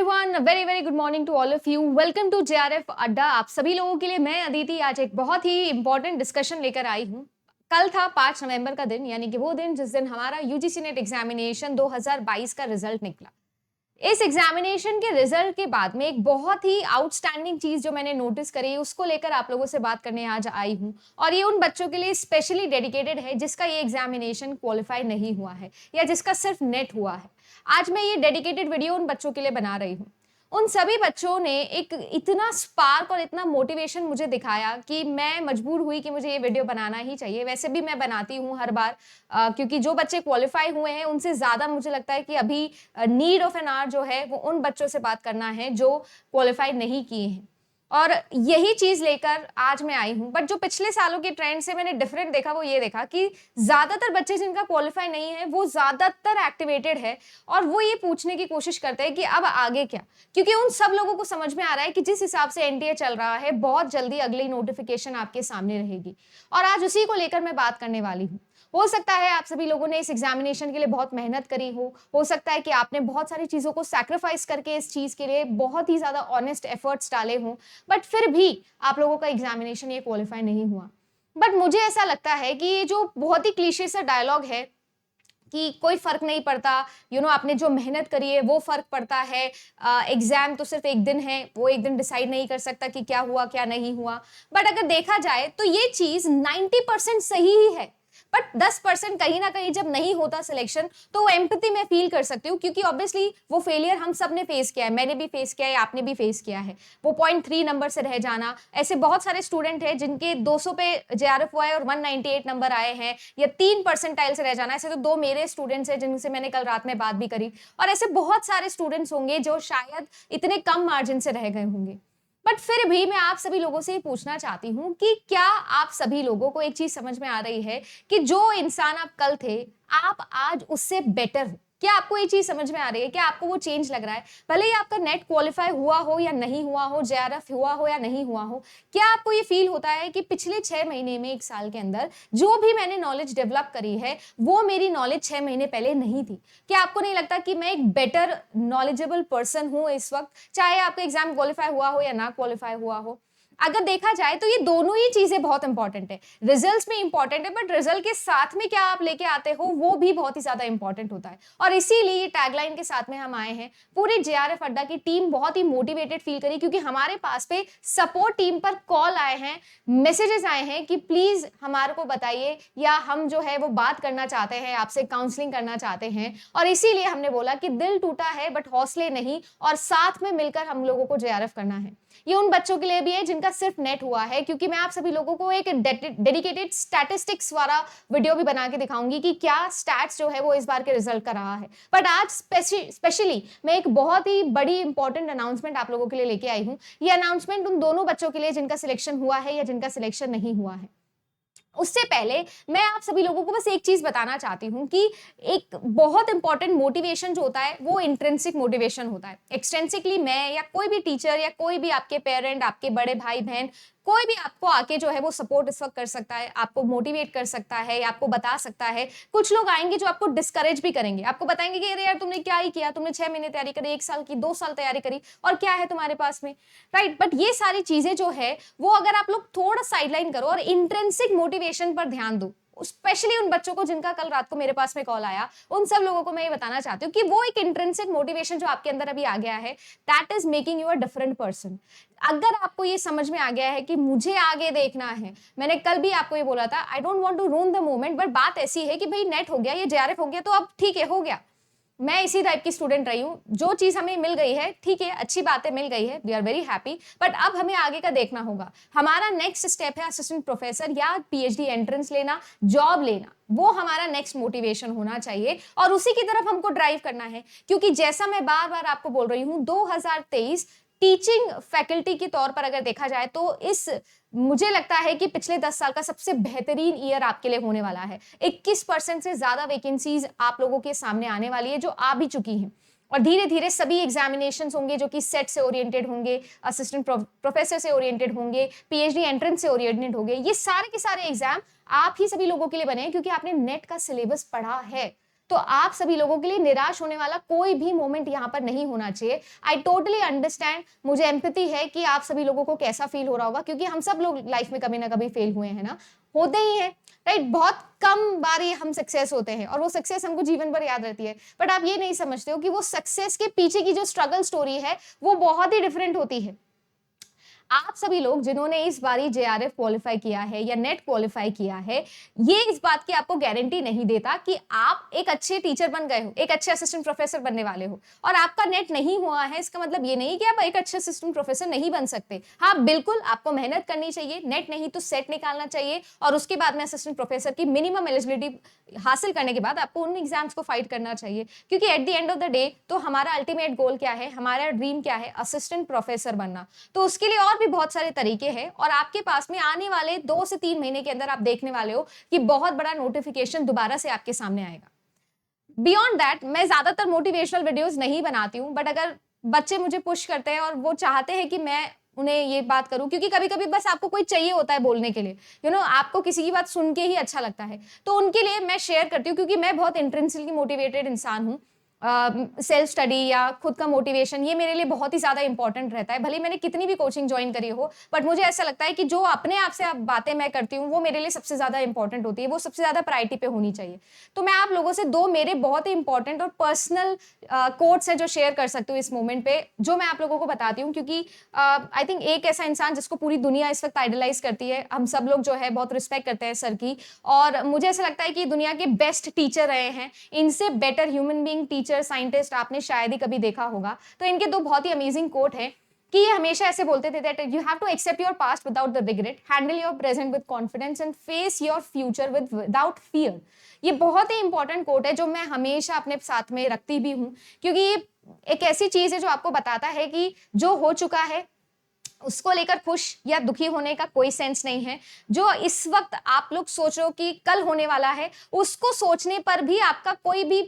Everyone, very very good morning to all of you. Welcome to JRF Adda. आप सभी लोगों के लिए मैं अदिति आज एक बहुत ही इंपॉर्टेंट डिस्कशन लेकर आई हूँ। कल था 5 नवंबर का दिन, यानी कि वो दिन जिस दिन हमारा यूजीसी नेट एग्जामिनेशन 2022 का रिजल्ट निकला। इस एग्जामिनेशन के रिजल्ट के बाद में एक बहुत ही आउटस्टैंडिंग चीज जो मैंने नोटिस करी, उसको लेकर आप लोगों से बात करने आज आई हूँ। और ये उन बच्चों के लिए स्पेशली डेडिकेटेड है जिसका ये एग्जामिनेशन क्वालिफाई नहीं हुआ है या जिसका सिर्फ नेट हुआ है। आज मैं ये डेडिकेटेड वीडियो उन बच्चों के लिए बना रही हूँ। उन सभी बच्चों ने एक इतना स्पार्क और इतना मोटिवेशन मुझे दिखाया कि मैं मजबूर हुई कि मुझे ये वीडियो बनाना ही चाहिए। वैसे भी मैं बनाती हूँ हर बार, क्योंकि जो बच्चे क्वालिफाई हुए हैं उनसे ज़्यादा मुझे लगता है कि अभी नीड ऑफ एन आवर जो है वो उन बच्चों से बात करना है जो क्वालिफाई नहीं किए हैं। और यही चीज लेकर आज मैं आई हूं। बट जो पिछले सालों के ट्रेंड से मैंने डिफरेंट देखा वो ये देखा कि ज्यादातर बच्चे जिनका क्वालिफाई नहीं है वो ज्यादातर एक्टिवेटेड है और वो ये पूछने की कोशिश करते हैं कि अब आगे क्या। क्योंकि उन सब लोगों को समझ में आ रहा है कि जिस हिसाब से एनटीए चल रहा है बहुत जल्दी अगली नोटिफिकेशन आपके सामने रहेगी। और आज उसी को लेकर मैं बात करने वाली हूँ। हो सकता है आप सभी लोगों ने इस एग्जामिनेशन के लिए बहुत मेहनत करी हो सकता है कि आपने बहुत सारी चीजों को सैक्रिफाइस करके इस चीज के लिए बहुत ही ज्यादा ऑनेस्ट एफर्ट्स डाले हों, बट फिर भी आप लोगों का एग्जामिनेशन ये क्वालिफाई नहीं हुआ। बट मुझे ऐसा लगता है कि ये जो बहुत ही क्लीशे सा डायलॉग है कि कोई फर्क नहीं पड़ता, आपने जो मेहनत करी है वो फर्क पड़ता है, एग्जाम तो सिर्फ एक दिन है, वो एक दिन डिसाइड नहीं कर सकता कि क्या हुआ क्या नहीं हुआ। बट अगर देखा जाए तो ये चीज 90% सही ही है। बट 10% कहीं ना कहीं जब नहीं होता सिलेक्शन तो वो एम्पैथी मैं फील कर सकती हूँ, क्योंकि ऑब्वियसली वो फेलियर हम सब ने फेस किया है, मैंने भी फेस किया है, आपने भी फेस किया है। वो 0.3 नंबर से रह जाना, ऐसे बहुत सारे स्टूडेंट हैं जिनके 200 पे जेआरएफ हुआ है और 198 नंबर आए हैं, या 3 परसेंटाइल से रह जाना। ऐसे तो 2 मेरे स्टूडेंट्स हैं जिनसे मैंने कल रात में बात भी करी, और ऐसे बहुत सारे स्टूडेंट्स होंगे जो शायद इतने कम मार्जिन से रह गए होंगे। बट फिर भी मैं आप सभी लोगों से ये पूछना चाहती हूँ कि क्या आप सभी लोगों को एक चीज समझ में आ रही है कि जो इंसान आप कल थे आप आज उससे बेटर हो? क्या आपको ये चीज समझ में आ रही है? क्या आपको वो चेंज लग रहा है? भले ही आपका नेट क्वालिफाई हुआ हो या नहीं हुआ हो, जेआरएफ हुआ हो या नहीं हुआ हो, क्या आपको ये फील होता है कि पिछले 6 महीने में, 1 साल के अंदर जो भी मैंने नॉलेज डेवलप करी है वो मेरी नॉलेज 6 महीने पहले नहीं थी? क्या आपको नहीं लगता कि मैं एक बेटर नॉलेजेबल पर्सन हूं इस वक्त, चाहे आपका एग्जाम क्वालिफाई हुआ हो या ना क्वालिफाई हुआ हो? अगर देखा जाए तो ये दोनों ही चीजें बहुत इंपॉर्टेंट है। रिजल्ट्स में इंपॉर्टेंट है, बट रिजल्ट के साथ में क्या आप लेके आते हो वो भी बहुत ही ज्यादा इंपॉर्टेंट होता है। और इसीलिए ये टैगलाइन के साथ में हम आए हैं। पूरी जेआरएफ अड्डा की टीम बहुत ही मोटिवेटेड फील करी, क्योंकि हमारे पास पे सपोर्ट टीम पर कॉल आए हैं, मैसेजेस आए हैं कि प्लीज हमारे को बताइए, या हम जो है वो बात करना चाहते हैं आपसे, काउंसलिंग करना चाहते हैं। और इसीलिए हमने बोला कि दिल टूटा है बट हौसले नहीं, और साथ में मिलकर हम लोगों को जेआरएफ करना है। ये उन बच्चों के लिए भी है जिनका सिर्फ नेट हुआ है, क्योंकि मैं आप सभी लोगों को एक डेडिकेटेड स्टैटिस्टिक्स वाला वीडियो भी बना के दिखाऊंगी कि क्या स्टैट्स जो है वो इस बार के रिजल्ट का रहा है। बट आज स्पेशली मैं एक बहुत ही बड़ी इंपॉर्टेंट अनाउंसमेंट आप लोगों के लिए लेके आई हूँ। ये अनाउंसमेंट उन दोनों बच्चों के लिए जिनका सिलेक्शन हुआ है या जिनका सिलेक्शन नहीं हुआ है। उससे पहले मैं आप सभी लोगों को बस एक चीज बताना चाहती हूँ कि एक बहुत इंपॉर्टेंट मोटिवेशन जो होता है वो इंट्रिंसिक मोटिवेशन होता है। एक्सटेंसिकली मैं या कोई भी टीचर या कोई भी आपके पेरेंट, आपके बड़े भाई बहन, कोई भी आपको आके जो है वो सपोर्ट इस वक्त कर सकता है, आपको मोटिवेट कर सकता है, आपको बता सकता है। कुछ लोग आएंगे जो आपको डिस्करेज भी करेंगे, आपको बताएंगे कि अरे यार तुमने क्या ही किया, तुमने 6 महीने तैयारी करी, 1 साल की, 2 साल तैयारी करी, और क्या है तुम्हारे पास में, राइट। बट ये सारी चीजें जो है वो अगर आप लोग थोड़ा साइडलाइन करो और इंट्रिंसिक मोटिवेशन पर ध्यान दो, स्पेशली उन बच्चों को जिनका कल रात को मेरे पास में कॉल आया, उन सब लोगों को मैं ये बताना चाहती हूँ कि वो एक इंट्रिंसिक मोटिवेशन जो आपके अंदर अभी आ गया है, that is making you a different person. अगर आपको ये समझ में आ गया है कि मुझे आगे देखना है, मैंने कल भी आपको ये बोला था, I don't want to ruin the moment, but बात ऐसी है कि भाई नेट हो गया, ये जेआरएफ हो गया तो अब ठीक है, हो गया। मैं इसी टाइप की स्टूडेंट रही हूँ, जो चीज हमें मिल गई है ठीक है, अच्छी बात है, मिल गई है, we are very happy. But अब हमें आगे का देखना होगा। हमारा नेक्स्ट स्टेप है असिस्टेंट प्रोफेसर या पीएचडी एंट्रेंस लेना, जॉब लेना, वो हमारा नेक्स्ट मोटिवेशन होना चाहिए और उसी की तरफ हमको ड्राइव करना है। क्योंकि जैसा मैं बार बार आपको बोल रही हूँ, 2023 टीचिंग फैकल्टी के तौर पर अगर देखा जाए तो इस मुझे लगता है कि पिछले 10 साल का सबसे बेहतरीन ईयर आपके लिए होने वाला है। 21% से ज्यादा वैकेंसीज आप लोगों के सामने आने वाली है, जो आ भी चुकी हैं। और धीरे धीरे सभी एग्जामिनेशंस होंगे जो कि सेट से ओरिएंटेड होंगे, असिस्टेंट प्रोफेसर से ओरिएंटेड होंगे, पीएचडी एंट्रेंस से ओरिएंटेड होंगे। ये सारे के सारे एग्जाम आप ही सभी लोगों के लिए बने हैं, क्योंकि आपने नेट का सिलेबस पढ़ा है। तो आप सभी लोगों के लिए निराश होने वाला कोई भी मोमेंट यहाँ पर नहीं होना चाहिए। आई टोटली अंडरस्टैंड, मुझे एम्पैथी है कि आप सभी लोगों को कैसा फील हो रहा होगा, क्योंकि हम सब लोग लाइफ में कभी ना कभी फेल हुए हैं ना, होते ही हैं, राइट। बहुत कम बार ही हम सक्सेस होते हैं और वो सक्सेस हमको जीवन भर याद रहती है, बट आप ये नहीं समझते हो कि वो सक्सेस के पीछे की जो स्ट्रगल स्टोरी है वो बहुत ही डिफरेंट होती है। आप सभी लोग जिन्होंने इस बारी जेआरएफ क्वालिफाई किया है या नेट क्वालिफाई किया है, ये इस बात की आपको गारंटी नहीं देता कि आप एक अच्छे टीचर बन गए हो, एक अच्छे असिस्टेंट प्रोफेसर बनने वाले हो। और आपका नेट नहीं हुआ है इसका मतलब ये नहीं कि आप एक अच्छे असिस्टेंट प्रोफेसर नहीं बन सकते। हाँ बिल्कुल, आपको मेहनत करनी चाहिए, नेट नहीं तो सेट निकालना चाहिए और उसके बाद में असिस्टेंट प्रोफेसर की मिनिमम एलिजिबिलिटी हासिल करने के बाद आपको उन एग्जाम्स को फाइट करना चाहिए, क्योंकि at the end of the day तो हमारा अल्टीमेट गोल क्या है, हमारा ड्रीम क्या है, असिस्टेंट प्रोफेसर बनना। तो उसके लिए और भी बहुत सारे तरीके हैं और आपके पास में आने वाले 2 से 3 महीने के अंदर आप देखने वाले हो कि बहुत बड़ा नोटिफिकेशन दोबारा से आपके सामने आएगा। बियॉन्ड दैट मैं ज्यादातर मोटिवेशनल वीडियोस नहीं बनाती हूं, बट अगर बच्चे मुझे पुश करते हैं और वो चाहते हैं कि मैं उन्हें ये बात करूं, क्योंकि कभी कभी बस आपको कोई चाहिए होता है बोलने के लिए, आपको किसी की बात सुन के ही अच्छा लगता है, तो उनके लिए मैं शेयर करती हूँ, क्योंकि मैं बहुत इंट्रिंसिकली मोटिवेटेड इंसान हूँ। सेल्फ स्टडी या खुद का मोटिवेशन ये मेरे लिए बहुत ही ज्यादा इंपॉर्टेंट रहता है। भले मैंने कितनी भी कोचिंग ज्वाइन करी हो, बट मुझे ऐसा लगता है कि जो अपने आप से बातें मैं करती हूँ वो मेरे लिए सबसे ज्यादा इंपॉर्टेंट होती है, वो सबसे ज्यादा प्रायोरिटी पे होनी चाहिए। तो मैं आप लोगों से 2 मेरे बहुत ही इंपॉर्टेंट और पर्सनल कोट्स है जो शेयर कर सकती हूँ इस मोमेंट पे, जो मैं आप लोगों को बताती हूँ, क्योंकि आई थिंक एक ऐसा इंसान जिसको पूरी दुनिया इस वक्त आइडलाइज करती है, हम सब लोग जो है बहुत रिस्पेक्ट करते हैं सर की, और मुझे ऐसा लगता है कि दुनिया के बेस्ट टीचर रहे हैं, इनसे better human being teacher scientist आपने शायद ही कभी देखा होगा। तो इनके 2 बहुत ही अमेजिंग कोट है कि ये हमेशा ऐसे बोलते थे that you have to accept your past without the regret, handle your present with confidence and face your future without fear. ये बहुत ही इंपॉर्टेंट कोट है जो मैं हमेशा अपने साथ में रखती भी हूँ, क्योंकि ये एक ऐसी चीज है जो आपको बताता है कि जो हो चुका है उसको लेकर खुश या दुखी होने का कोई सेंस नहीं है। जो इस वक्त आप लोग सोच रहे हो कि कल होने वाला है, उसको सोचने पर भी आपका कोई भी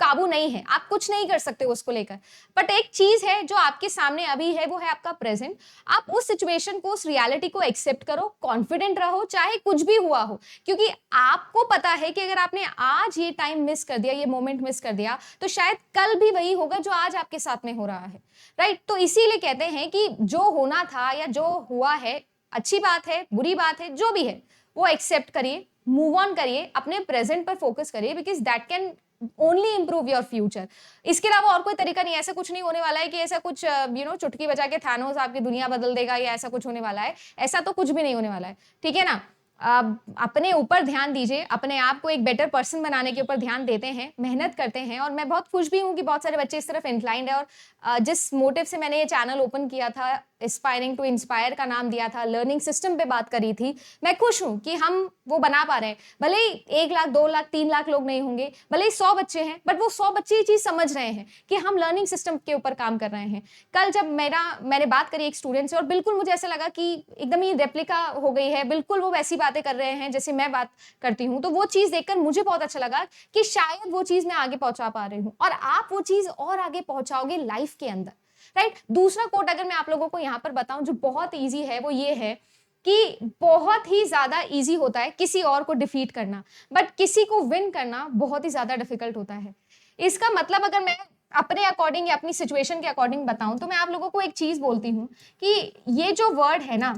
काबू नहीं है, आप कुछ नहीं कर सकते उसको लेकर। बट एक चीज है जो आपके सामने अभी है, वो है आपका प्रेजेंट। आप उस सिचुएशन को, उस रियलिटी को एक्सेप्ट करो, कॉन्फिडेंट रहो, चाहे कुछ भी हुआ हो, क्योंकि आपको पता है कि अगर आपने आज ये टाइम मिस कर दिया, ये मोमेंट मिस कर दिया, तो शायद कल भी वही होगा जो आज आपके साथ में हो रहा है, राइट। तो इसीलिए कहते हैं कि जो होना था या जो हुआ है, अच्छी बात है, बुरी बात है, जो भी है वो एक्सेप्ट करिए, मूव ऑन करिए, अपने प्रेजेंट पर फोकस करिए, because that can only improve your future. इसके अलावा और कोई तरीका नहीं, ऐसा कुछ नहीं होने वाला है कि ऐसा कुछ चुटकी बजा के थानोस आपकी दुनिया बदल देगा या ऐसा कुछ होने वाला है, ऐसा तो कुछ भी नहीं होने वाला है, ठीक है ना। अपने ऊपर ध्यान दीजिए, अपने आप को एक बेटर पर्सन बनाने के ऊपर ध्यान देते हैं, मेहनत करते हैं, और मैं बहुत खुश भी हूँ कि बहुत सारे बच्चे इस तरफ इंक्लाइंड है। और जिस मोटिव से मैंने ये चैनल ओपन किया था, एस्पायरिंग टू इंस्पायर का नाम दिया था, लर्निंग सिस्टम पे बात करी थी, मैं खुश हूँ कि हम वो बना पा रहे हैं। भले ही 1 लाख 2 लाख 3 लाख लोग नहीं होंगे, भले ही 100 बच्चे हैं, बट वो 100 बच्चे ये चीज समझ रहे हैं कि हम लर्निंग सिस्टम के ऊपर काम कर रहे हैं। कल जब मैंने बात करी एक स्टूडेंट से, और बिल्कुल मुझे ऐसा लगा कि एकदम ही रेप्लिका हो गई है, बिल्कुल वो वैसी बातें कर रहे हैं जैसे मैं बात करती हूँ। तो वो चीज देखकर मुझे बहुत अच्छा लगा कि शायद वो चीज मैं आगे पहुंचा पा रही हूँ, और आप वो चीज और आगे पहुंचाओगे लाइफ के अंदर, राइट। दूसरा कोट अगर मैं आप लोगों को यहाँ पर बताऊं जो बहुत इजी है, वो ये है कि बहुत ही ज्यादा इजी होता है किसी और को डिफीट करना, बट किसी को विन करना बहुत ही ज्यादा डिफिकल्ट होता है। इसका मतलब अगर मैं अपने अकॉर्डिंग या अपनी सिचुएशन के अकॉर्डिंग बताऊं, तो मैं आप लोगों को एक चीज बोलती हूँ कि ये जो वर्ड है ना,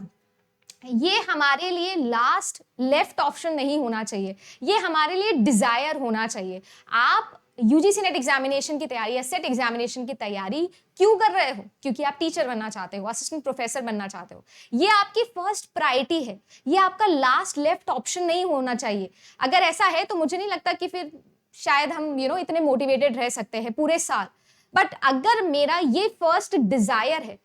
ये हमारे लिए लास्ट लेफ्ट ऑप्शन नहीं होना चाहिए, ये हमारे लिए डिजायर होना चाहिए। आप यूजीसी नेट एग्जामिनेशन की तैयारी या सेट एग्जामिनेशन की तैयारी क्यों कर रहे हो? क्योंकि आप टीचर बनना चाहते हो, असिस्टेंट प्रोफेसर बनना चाहते हो। ये आपकी फर्स्ट प्रायोरिटी है, ये आपका लास्ट लेफ्ट ऑप्शन नहीं होना चाहिए। अगर ऐसा है तो मुझे नहीं लगता कि फिर शायद हम इतने मोटिवेटेड रह सकते हैं पूरे साल। बट अगर मेरा ये फर्स्ट डिजायर है,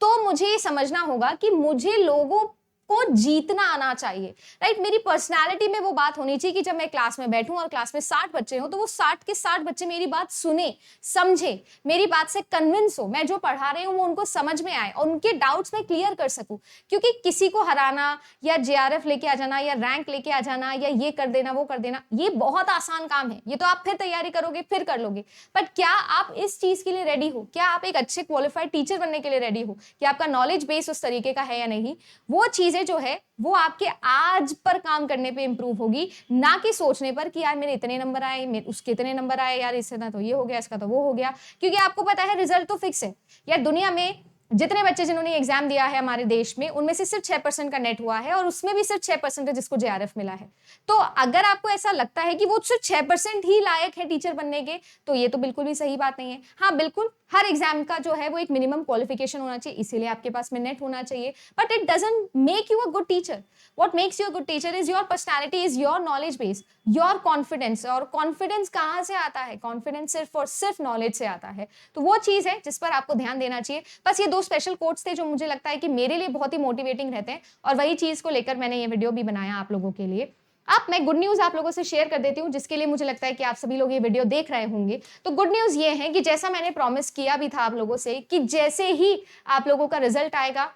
तो मुझे ये समझना होगा कि मुझे लोगों को जीतना आना चाहिए, राइट। मेरी पर्सनालिटी में वो बात होनी चाहिए कि जब मैं क्लास में बैठूं और क्लास में 60 बच्चे हो, तो वो 60 के 60 बच्चे मेरी बात सुने, समझे, मेरी बात से कन्विंस हो, मैं जो पढ़ा रही हूँ वो उनको समझ में आए और उनके डाउट्स मैं क्लियर कर सकूं। क्योंकि किसी को हराना या जेआरएफ लेके आ जाना या रैंक लेके आ जाना या ये कर देना वो कर देना, ये बहुत आसान काम है, ये तो आप फिर तैयारी करोगे फिर कर लोगे। बट क्या आप इस चीज के लिए रेडी हो? क्या आप एक अच्छे क्वालिफाइड टीचर बनने के लिए रेडी हो? क्या आपका नॉलेज बेस उस तरीके का है या नहीं? वो चीज चीजें जो है वो आपके आज पर काम करने पे इंप्रूव होगी, ना कि सोचने पर कि यार मेरे इतने नंबर आए, मेरे उसके इतने नंबर आए, यार इससे ना तो ये हो गया, इसका तो वो हो गया। क्योंकि आपको पता है रिजल्ट तो फिक्स है यार। दुनिया में जितने बच्चे जिन्होंने एग्जाम दिया है हमारे देश में, उनमें से सिर्फ 6% का नेट हुआ है और उसमें भी सिर्फ 6% है जिसको जेआरएफ मिला है। तो अगर आपको ऐसा लगता है कि वो सिर्फ 6% ही लायक है टीचर बनने के, तो ये तो बिल्कुल भी सही बात नहीं है। हाँ बिल्कुल, हर एग्जाम का जो है वो एक मिनिमम क्वालिफिकेशन होना चाहिए, इसीलिए आपके पास में नेट होना चाहिए, but it doesn't make you a good teacher. What makes you a good teacher is your personality, is your knowledge base, your confidence. और कॉन्फिडेंस कहाँ से आता है? कॉन्फिडेंस सिर्फ और सिर्फ नॉलेज से आता है। तो वो चीज है जिस पर आपको ध्यान देना चाहिए। बस ये 2 स्पेशल कोट्स थे जो मुझे लगता है कि मेरे लिए बहुत ही मोटिवेटिंग रहते हैं, और वही चीज को लेकर मैंने ये वीडियो भी बनाया आप लोगों के लिए। अब मैं गुड न्यूज आप लोगों से शेयर कर देती हूँ, जिसके लिए मुझे लगता है कि आप सभी लोग ये वीडियो देख रहे होंगे। तो गुड न्यूज ये है कि जैसा मैंने प्रॉमिस किया भी था आप लोगों से कि जैसे ही आप लोगों का रिजल्ट आएगा,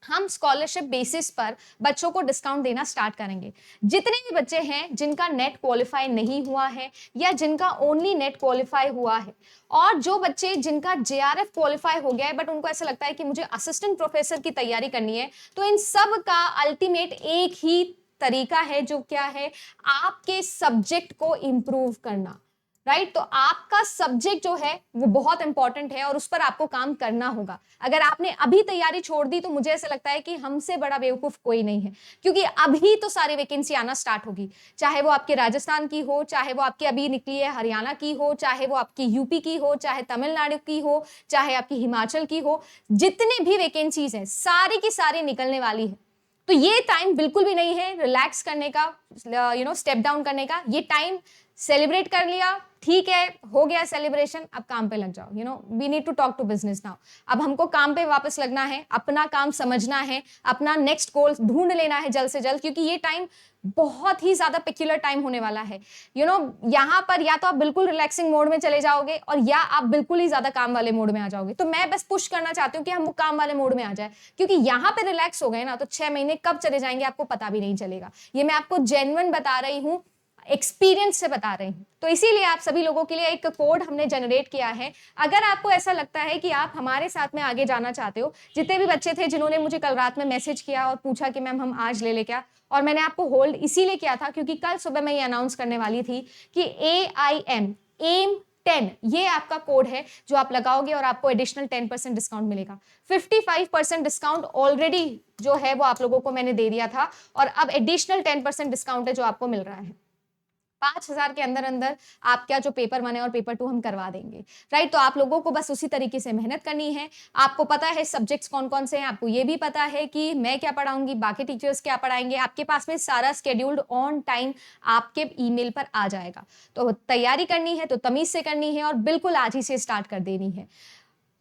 हम स्कॉलरशिप बेसिस पर बच्चों को डिस्काउंट देना स्टार्ट करेंगे। जितने भी बच्चे हैं जिनका नेट क्वालिफाई नहीं हुआ है या जिनका ओनली नेट क्वालिफाई हुआ है, और जो बच्चे जिनका जेआरएफ क्वालिफाई हो गया है बट उनको ऐसा लगता है कि मुझे असिस्टेंट प्रोफेसर की तैयारी करनी है, तो इन सब का अल्टीमेट एक ही तरीका है, जो क्या है? आपके सब्जेक्ट को इंप्रूव करना। राइट? तो आपका सब्जेक्ट जो है वो बहुत इंपॉर्टेंट है और उस पर आपको काम करना होगा। अगर आपने अभी तैयारी छोड़ दी तो मुझे ऐसा लगता है कि हमसे बड़ा बेवकूफ कोई नहीं है, क्योंकि अभी तो सारी वैकेंसी आना स्टार्ट होगी, चाहे वो आपके राजस्थान की हो, चाहे वो आपकी अभी निकली है हरियाणा की हो, चाहे वो आपकी यूपी की हो, चाहे तमिलनाडु की हो, चाहे आपकी हिमाचल की हो। जितने भी वैकेंसीज हैं सारी की सारी निकलने वाली है। तो ये टाइम बिल्कुल भी नहीं है रिलैक्स करने का, स्टेप डाउन करने का। ये टाइम सेलिब्रेट कर लिया, ठीक है, हो गया सेलिब्रेशन, अब काम पे लग जाओ। We need to talk to business now. अब हमको काम पे वापस लगना है, अपना काम समझना है, अपना नेक्स्ट गोल ढूंढ लेना है जल्द से जल्द, क्योंकि ये टाइम बहुत ही ज्यादा पेक्युलर टाइम होने वाला है। यहाँ पर या तो आप बिल्कुल रिलैक्सिंग मोड में चले जाओगे और या आप बिल्कुल ही ज्यादा काम वाले मोड में आ जाओगे। तो मैं बस पुश करना चाहती हूँ कि हम वो काम वाले मोड में आ जाए, क्योंकि यहाँ पे रिलैक्स हो गए ना तो 6 महीने कब चले जाएंगे आपको पता भी नहीं चलेगा। ये मैं आपको जेन्युइन बता रही हूँ, एक्सपीरियंस से बता रही हूँ। तो इसीलिए आप सभी लोगों के लिए एक कोड हमने जनरेट किया है। अगर आपको ऐसा लगता है कि आप हमारे साथ में आगे जाना चाहते हो, जितने भी बच्चे थे जिन्होंने मुझे कल रात में मैसेज किया और पूछा कि मैम हम आज ले क्या, और मैंने आपको होल्ड इसीलिए किया था क्योंकि कल सुबह मैं ये अनाउंस करने वाली थी कि एम 10 ये आपका कोड है जो आप लगाओगे और आपको एडिशनल 10% डिस्काउंट मिलेगा। 55% डिस्काउंट ऑलरेडी जो है वो आप लोगों को मैंने दे दिया था, और अब एडिशनल 10% डिस्काउंट है जो आपको मिल रहा है। 5,000 के अंदर अंदर आपका जो पेपर 1 है और पेपर 2 हम करवा देंगे। राइट? तो आप लोगों को बस उसी तरीके से मेहनत करनी है। आपको पता है सब्जेक्ट्स कौन कौन से हैं, आपको ये भी पता है कि मैं क्या पढ़ाऊंगी, बाकी टीचर्स क्या पढ़ाएंगे। आपके पास में सारा स्केड्यूल्ड ऑन टाइम आपके ईमेल पर आ जाएगा। तो तैयारी करनी है तो तमीज से करनी है और बिल्कुल आज ही से स्टार्ट कर देनी है।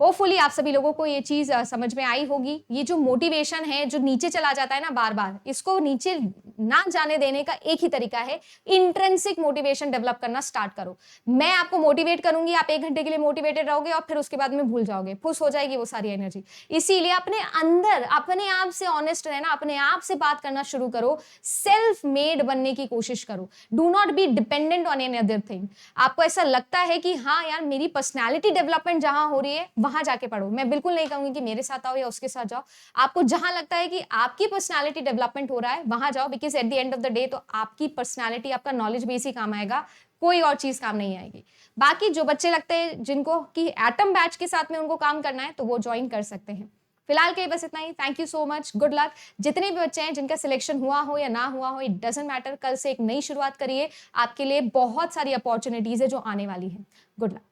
होपफुली आप सभी लोगों को ये चीज समझ में आई होगी। ये जो मोटिवेशन है जो नीचे चला जाता है ना बार बार, इसको नीचे ना जाने देने का एक ही तरीका है, इंट्रिंसिक मोटिवेशन डेवलप करना स्टार्ट करो। मैं आपको मोटिवेट करूंगी, आप 1 घंटे के लिए मोटिवेटेड रहोगे और फिर उसके बाद में भूल जाओगे, फुस हो जाएगी वो सारी एनर्जी। इसीलिए अपने अंदर अपने आप से ऑनेस्ट रहना, अपने आप से बात करना शुरू करो, सेल्फ मेड बनने की कोशिश करो। Do not be dependent on any other thing. आपको ऐसा लगता है कि हाँ यार मेरी पर्सनैलिटी डेवलपमेंट जहां हो रही है वहां जाके पढ़ो, मैं बिल्कुल नहीं कहूंगी कि मेरे साथ आओ या उसके साथ जाओ। आपको जहां लगता है कि आपकी पर्सनैलिटी डेवलपमेंट हो रहा है वहां जाओ, because at the end of the day तो आपकी पर्सनैलिटी, आपका नॉलेज बेस ही काम आएगा, कोई और चीज काम नहीं आएगी। बाकी जो बच्चे लगते हैं जिनको कि एटम बैच के साथ में उनको काम करना है तो वो ज्वाइन कर सकते हैं। फिलहाल के लिए बस इतना ही। Thank you so much, good luck. जितने भी बच्चे हैं जिनका सिलेक्शन हुआ हो या ना हुआ हो, इट डजंट मैटर, कल से एक नई शुरुआत करिए। आपके लिए बहुत सारी अपॉर्चुनिटीज है जो आने वाली है। Good luck.